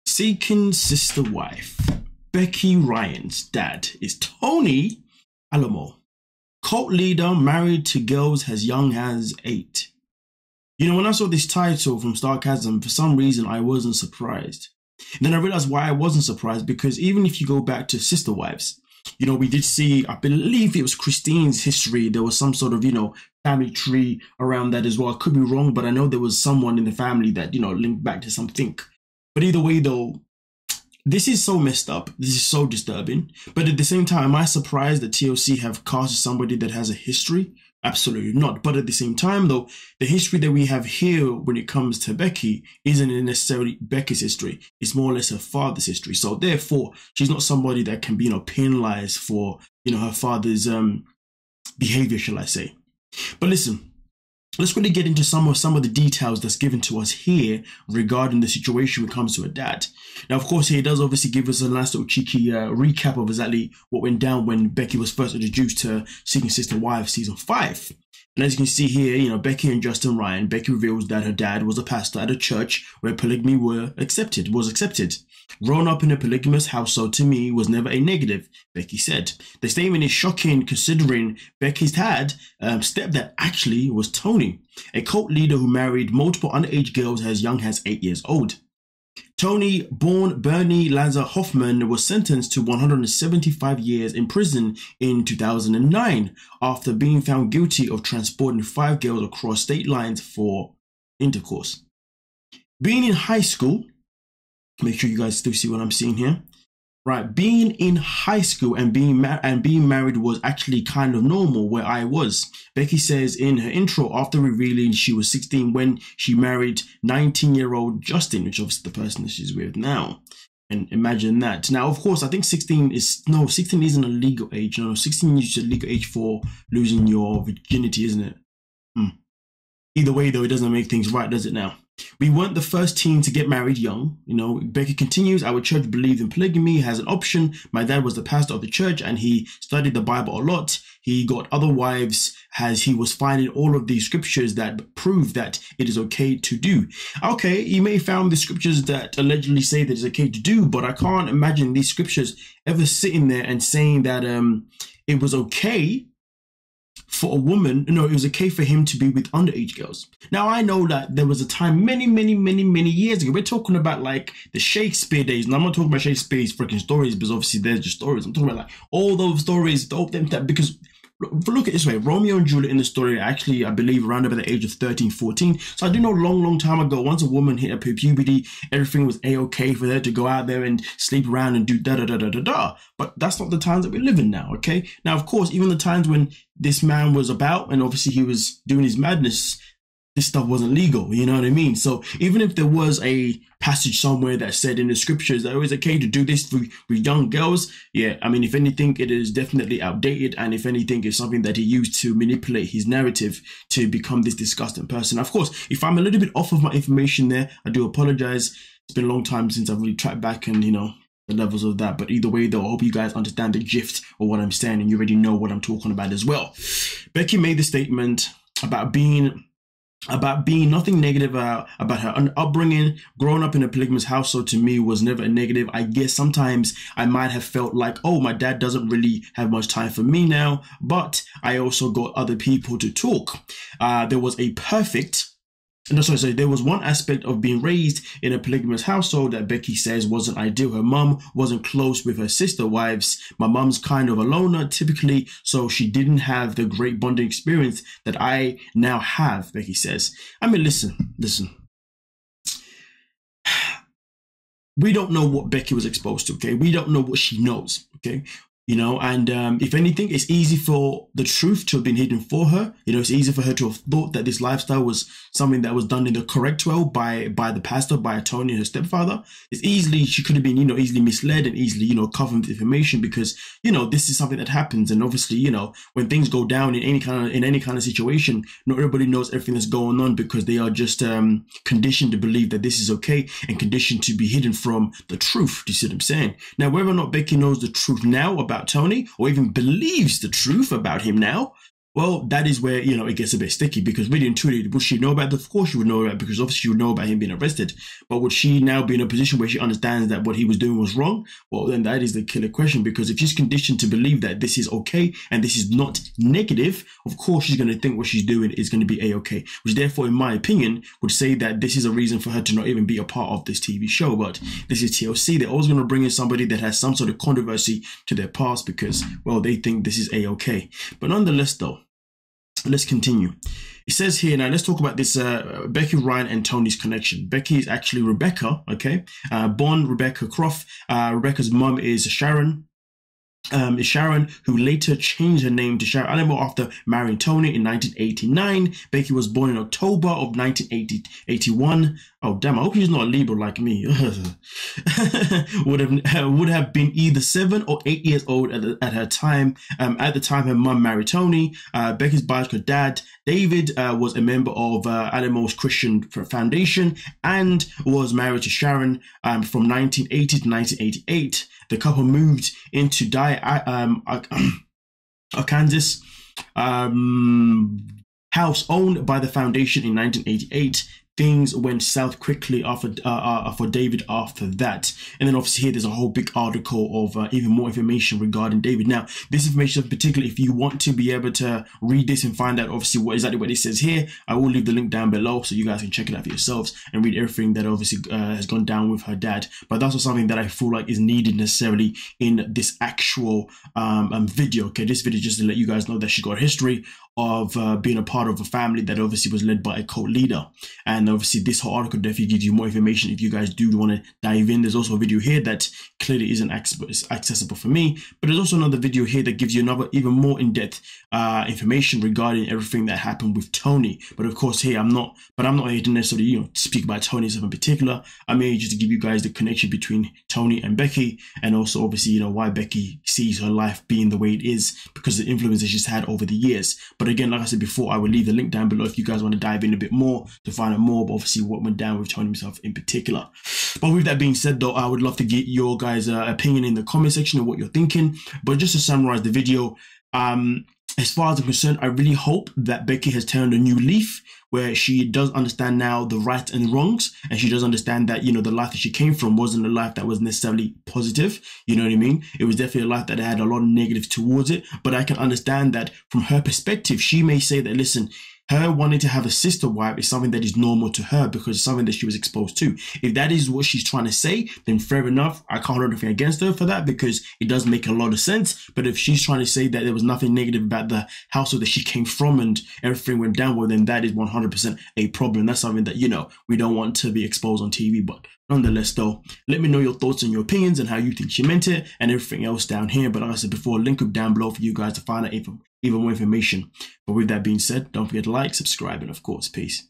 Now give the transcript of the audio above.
Seeking sister wife. Becky Ryan's dad is Tony Alamo, cult leader married to girls as young as 8. You know, when I saw this title from Sarcasm, for some reason I wasn't surprised. And then I realized why I wasn't surprised, because even if you go back to sister wives, you know, we did see, I believe it was Christine's history, there was some sort of, you know, family tree around that as well. I could be wrong, but I know there was someone in the family that, you know, linked back to something. But either way though, this is so messed up. This is so disturbing. But at the same time, am I surprised that TLC have casted somebody that has a history? Absolutely not. But at the same time though, the history that we have here when it comes to Becky isn't necessarily Becky's history. It's more or less her father's history. So therefore, she's not somebody that can be, you know, penalized for, you know, her father's behavior, shall I say. But listen, let's really get into some of the details that's given to us here regarding the situation when it comes to her dad. Now, of course, he does obviously give us a nice little cheeky recap of exactly what went down when Becky was first introduced to Seeking Sister Wives season 5. And as you can see here, you know, Becky and Justin Ryan, Becky reveals that her dad was a pastor at a church where polygamy was accepted. Growing up in a polygamous household to me was never a negative, Becky said. The statement is shocking considering Becky's dad, stepdad actually was Tony, a cult leader who married multiple underage girls as young as 8 years old. Tony, born Bernie Lazar Hoffman, was sentenced to 175 years in prison in 2009 after being found guilty of transporting 5 girls across state lines for intercourse. Being in high school, make sure you guys still see what I'm seeing here. Right, being in high school and being married was actually kind of normal where I was. Becky says in her intro after revealing she was 16 when she married 19-year-old Justin, which is obviously the person that she's with now. And imagine that. Now, of course, I think 16 isn't a legal age. No, 16 is a legal age for losing your virginity, isn't it? Either way, though, it doesn't make things right, does it now? We weren't the first teen to get married young. You know, Becky continues, our church believed in polygamy as an option. My dad was the pastor of the church and he studied the Bible a lot. He got other wives as he was finding all of these scriptures that prove that it is okay to do. Okay, you may have found the scriptures that allegedly say that it's okay to do, but I can't imagine these scriptures ever sitting there and saying that it was okay for a woman, no, it was okay for him to be with underage girls. Now, I know that there was a time many years ago. We're talking about like the Shakespeare days. And I'm not talking about Shakespeare's freaking stories because obviously they're just stories. I'm talking about like all those stories, because look at it this way. Romeo and Juliet in the story actually, I believe, around about the age of 13, 14. So I do know long time ago, once a woman hit a puberty, everything was a-okay for her to go out there and sleep around and do da-da-da-da-da-da. But that's not the times that we live in now, okay? Now, of course, even the times when this man was about, and obviously he was doing his madness, this stuff wasn't legal, you know what I mean? So even if there was a passage somewhere that said in the scriptures that it was okay to do this with young girls, yeah, I mean, if anything, it is definitely outdated. And if anything, it's something that he used to manipulate his narrative to become this disgusting person. Of course, if I'm a little bit off of my information there, I do apologize. It's been a long time since I've really tracked back and, you know, the levels of that. But either way, though, I hope you guys understand the gist of what I'm saying and you already know what I'm talking about as well. Becky made the statement about being nothing negative about her upbringing. Growing up in a polygamous household to me was never a negative. I guess sometimes I might have felt like, oh, my dad doesn't really have much time for me now, but I also got other people to talk. There was one aspect of being raised in a polygamous household that Becky says wasn't ideal. Her mum wasn't close with her sister wives. My mum's kind of a loner typically, so she didn't have the great bonding experience that I now have, Becky says. I mean, listen. We don't know what Becky was exposed to, okay? We don't know what she knows, okay? You know, and if anything, it's easy for the truth to have been hidden for her. You know, it's easy for her to have thought that this lifestyle was something that was done in the correct way by the pastor, by Tony and her stepfather. She could have been, you know, easily misled and easily, you know, covered with information because, you know, this is something that happens. And obviously, you know, when things go down in any kind of situation, not everybody knows everything that's going on because they are just conditioned to believe that this is okay and conditioned to be hidden from the truth. Do you see what I'm saying? Now, whether or not Becky knows the truth now about Tony or even believes the truth about him now, Well, that is where, you know, it gets a bit sticky, because really and truly, would she know about it? Of course she would know about it, because obviously she would know about him being arrested. But would she now be in a position where she understands that what he was doing was wrong? Well, then that is the killer question, because if she's conditioned to believe that this is okay and this is not negative, of course she's going to think what she's doing is going to be a-okay, which therefore, in my opinion, would say that this is a reason for her to not even be a part of this TV show. But this is TLC. They're always going to bring in somebody that has some sort of controversy to their past because, well, they think this is a-okay. But nonetheless, though, let's continue. It says here, now let's talk about this Becky, Ryan, and Tony's connection. Becky is actually Rebecca, okay? Born Rebecca Croft. Rebecca's mom is Sharon. Who later changed her name to Sharon Alamo after marrying Tony in 1989. Becky was born in October of 1981. Oh damn! I hope she's not a Libra like me. would have been either 7 or 8 years old at her time. At the time her mom married Tony. Becky's biological dad, David, was a member of Alamo's Christian Foundation and was married to Sharon from 1980 to 1988. The couple moved into Arkansas, house owned by the foundation in 1988. Things went south quickly for David after that. And then obviously here there's a whole big article of even more information regarding David. Now, this information in particular, if you want to be able to read this and find out obviously exactly what it says here, I will leave the link down below so you guys can check it out for yourselves and read everything that obviously has gone down with her dad. But that's also something that I feel like is needed necessarily in this actual video. Okay, this video just to let you guys know that she got a history of being a part of a family that obviously was led by a cult leader. And obviously this whole article definitely gives you more information if you guys do want to dive in. There's also a video here that clearly isn't accessible for me, but there's also another video here that gives you another even more in-depth information regarding everything that happened with Tony. But of course here I'm not here to necessarily, you know, speak about Tony in particular. I'm here just to give you guys the connection between Tony and Becky, and also obviously, you know, why Becky sees her life being the way it is because of the influence that she's had over the years. But again, like I said before, I will leave the link down below if you guys want to dive in a bit more to find out more, but obviously what went down with Tony himself in particular. But with that being said though, I would love to get your guys' opinion in the comment section of what you're thinking. But just to summarize the video, as far as I'm concerned, I really hope that Becky has turned a new leaf where she does understand now the right and wrongs, and she does understand that, you know, the life that she came from wasn't a life that was necessarily positive. You know what I mean? It was definitely a life that had a lot of negatives towards it. But I can understand that from her perspective, she may say that, listen, her wanting to have a sister wife is something that is normal to her because it's something that she was exposed to. If that is what she's trying to say, then fair enough. I can't hold anything against her for that because it does make a lot of sense. But if she's trying to say that there was nothing negative about the household that she came from and everything went down, well, then that is 100% a problem. That's something that, you know, we don't want to be exposed on TV. But nonetheless, though, let me know your thoughts and your opinions and how you think she meant it and everything else down here. But like I said before, link up down below for you guys to find out even more information. But with that being said, don't forget to like, subscribe, and of course, peace.